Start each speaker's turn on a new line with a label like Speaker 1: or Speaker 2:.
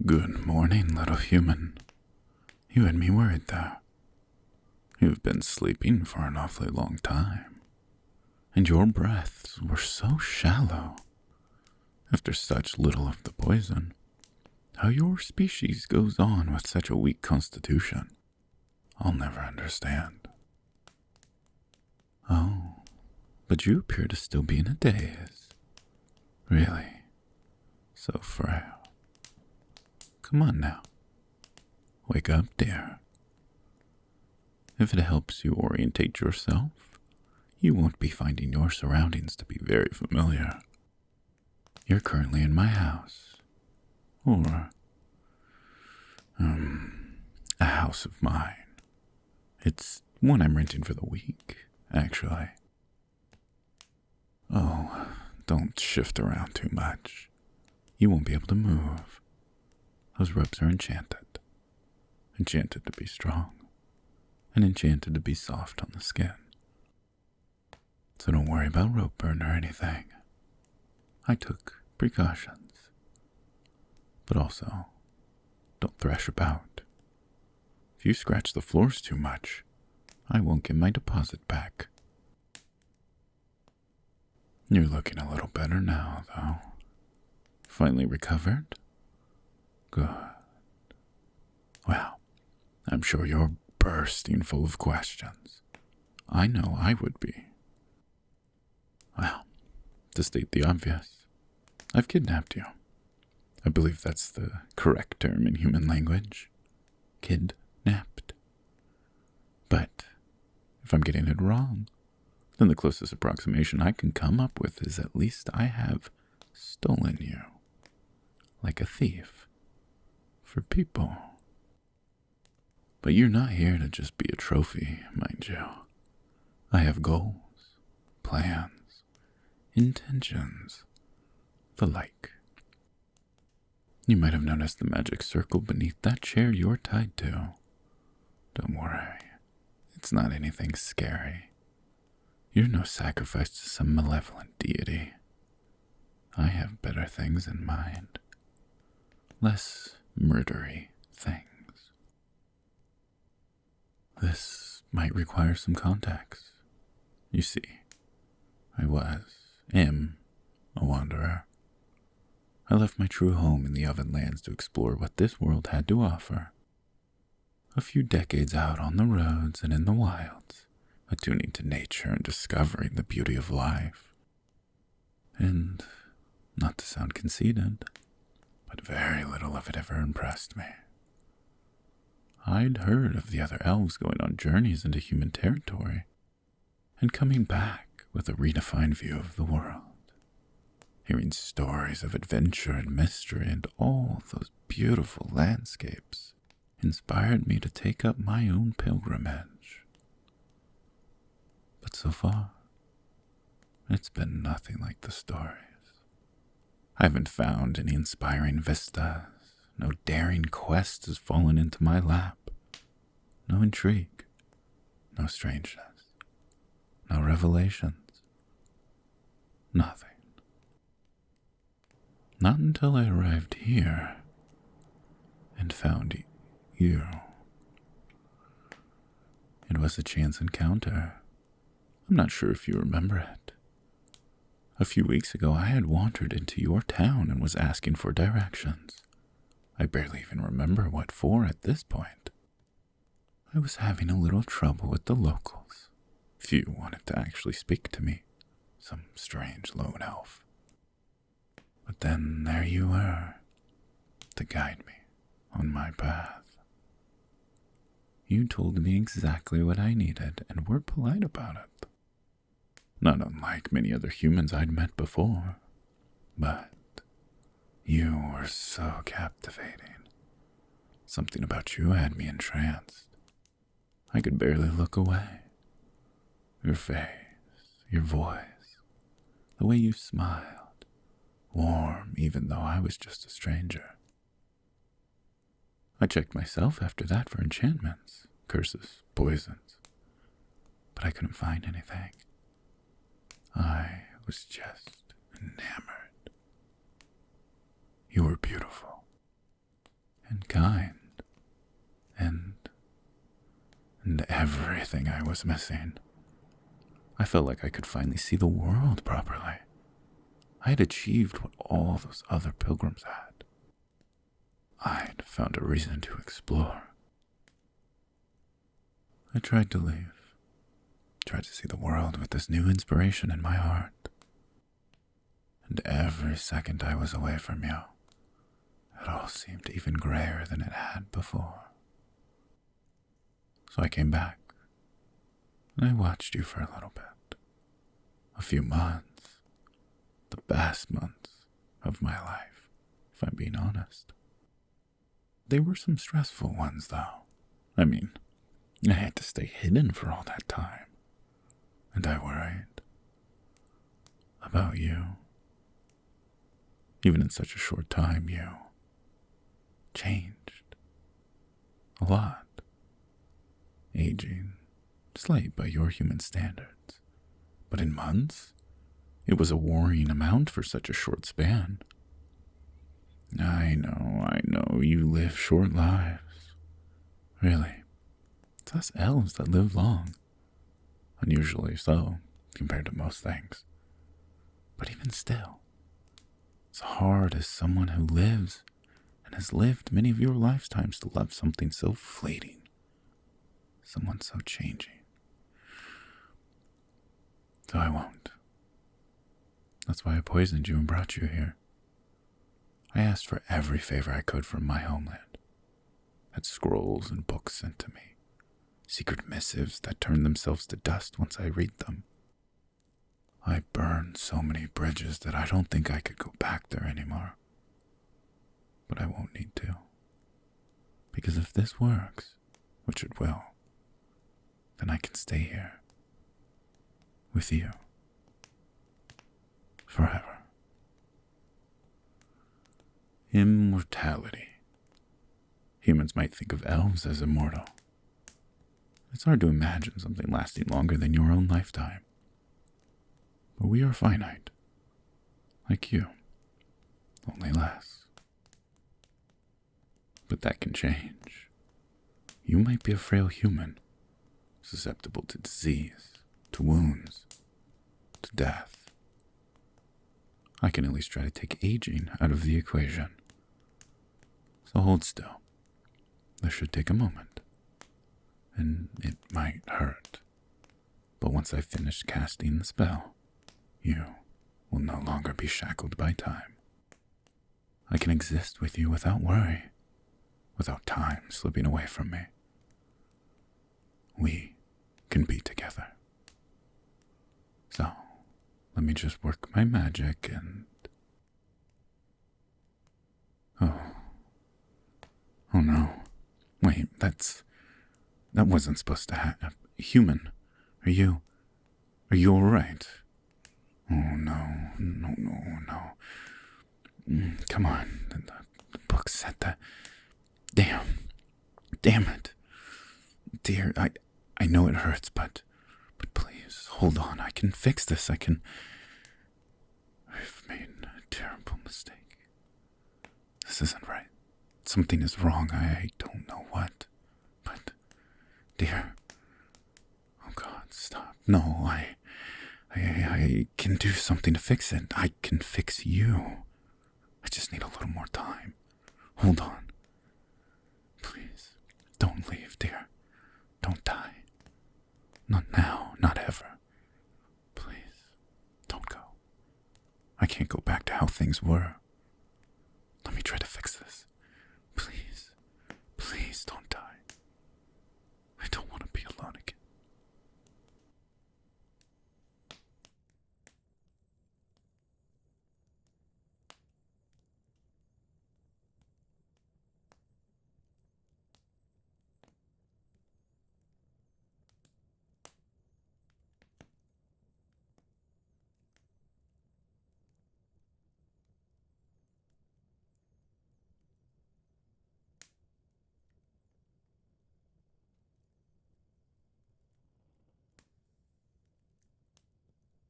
Speaker 1: Good morning, little human. You had me worried there. You've been sleeping for an awfully long time, and your breaths were so shallow. After such little of the poison, how your species goes on with such a weak constitution, I'll never understand. Oh, but you appear to still be in a daze. Really, so frail. Come on now. Wake up, dear. If it helps you orientate yourself, you won't be finding your surroundings to be very familiar. You're currently in my house, or, a house of mine. It's one I'm renting for the week, actually. Oh, don't shift around too much. You won't be able to move. Those ropes are enchanted. Enchanted to be strong, and enchanted to be soft on the skin. So don't worry about rope burn or anything. I took precautions. But also, don't thrash about. If you scratch the floors too much, I won't get my deposit back. You're looking a little better now, though. Finally recovered? Good. Well, I'm sure you're bursting full of questions. I know I would be. Well, to state the obvious, I've kidnapped you. I believe that's the correct term in human language. Kidnapped. But if I'm getting it wrong, then the closest approximation I can come up with is at least I have stolen you. Like a thief. For people. But you're not here to just be a trophy, mind you. I have goals, plans, intentions, the like. You might have noticed the magic circle beneath that chair you're tied to. Don't worry, it's not anything scary. You're no sacrifice to some malevolent deity. I have better things in mind. Less murdery things. This might require some context. You see, I am a wanderer. I left my true home in the Oven Lands to explore what this world had to offer. A few decades out on the roads and in the wilds, attuning to nature and discovering the beauty of life. And, not to sound conceited, but very little of it ever impressed me. I'd heard of the other elves going on journeys into human territory and coming back with a redefined view of the world. Hearing stories of adventure and mystery and all those beautiful landscapes inspired me to take up my own pilgrimage. But so far, it's been nothing like the stories. I haven't found any inspiring vistas. No daring quest has fallen into my lap. No intrigue. No strangeness. No revelations. Nothing. Not until I arrived here and found you. It was a chance encounter. I'm not sure if you remember it. A few weeks ago, I had wandered into your town and was asking for directions. I barely even remember what for at this point. I was having a little trouble with the locals. Few wanted to actually speak to me. Some strange lone elf. But then there you were, to guide me on my path. You told me exactly what I needed and were polite about it. Not unlike many other humans I'd met before. But you were so captivating. Something about you had me entranced. I could barely look away. Your face, your voice, the way you smiled. Warm, even though I was just a stranger. I checked myself after that for enchantments, curses, poisons, but I couldn't find anything. I was just enamored. You were beautiful. and kind and everything I was missing. I felt like I could finally see the world properly. I had achieved what all those other pilgrims had. I'd found a reason to explore. I tried to leave. Tried to see the world with this new inspiration in my heart. And every second I was away from you, it all seemed even grayer than it had before. So I came back, and I watched you for a little bit. A few months. The best months of my life, if I'm being honest. They were some stressful ones, though. I mean, I had to stay hidden for all that time. And I worried about you. Even in such a short time, you changed a lot. Aging, slight by your human standards. But in months, it was a worrying amount for such a short span. I know, you live short lives. Really, it's us elves that live long. Unusually so, compared to most things. But even still, it's hard as someone who lives and has lived many of your lifetimes to love something so fleeting, someone so changing. So I won't. That's why I poisoned you and brought you here. I asked for every favor I could from my homeland. Had scrolls and books sent to me. Secret missives that turn themselves to dust once I read them. I burned so many bridges that I don't think I could go back there anymore. But I won't need to. Because if this works, which it will, then I can stay here. With you. Forever. Immortality. Humans might think of elves as immortal. It's hard to imagine something lasting longer than your own lifetime. But we are finite. Like you. Only less. But that can change. You might be a frail human, susceptible to disease, to wounds, to death. I can at least try to take aging out of the equation. So hold still. This should take a moment. And it might hurt. But once I've finished casting the spell, you will no longer be shackled by time. I can exist with you without worry, without time slipping away from me. We can be together. So, let me just work my magic and... Oh no. Wait, that wasn't supposed to happen. Human, are you alright? Oh no. Come on, the book said that. Damn it. Dear, I know it hurts, but please, hold on, I can fix this, I've made a terrible mistake. This isn't right. Something is wrong, I don't know what. But, dear, oh God, stop. No, I can do something to fix it. I can fix you. I just need a little more time. Hold on. Please, don't leave, dear. Don't die. Not now, not ever. Please, don't go. I can't go back to how things were. Let me try to fix this.